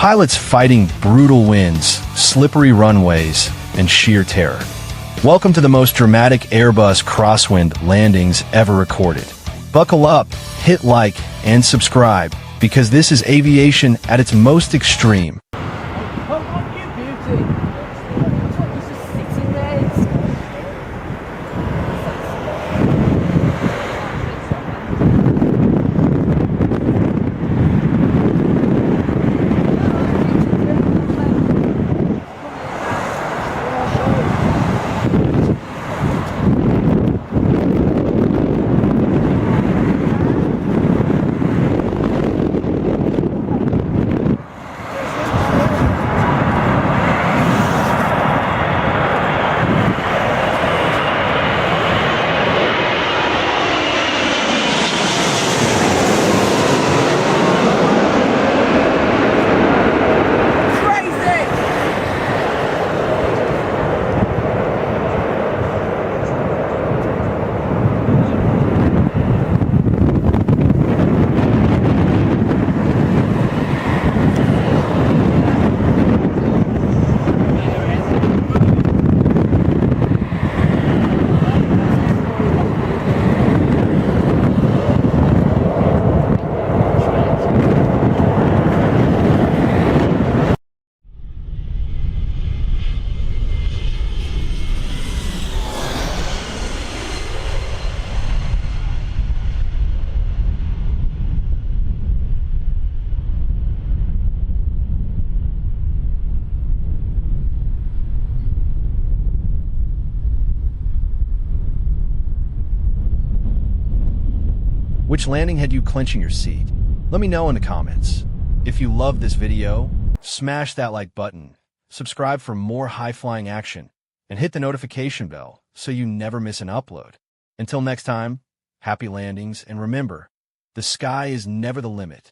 Pilots fighting brutal winds, slippery runways, and sheer terror. Welcome to the most dramatic Airbus Crosswind landings ever recorded. Buckle up, hit like, and subscribe, because this is aviation at its most extreme. Which landing had you clenching your seat? Let me know in the comments. If you love this video, smash that like button, subscribe for more high-flying action, and hit the notification bell so you never miss an upload. Until next time, happy landings, and remember, the sky is never the limit.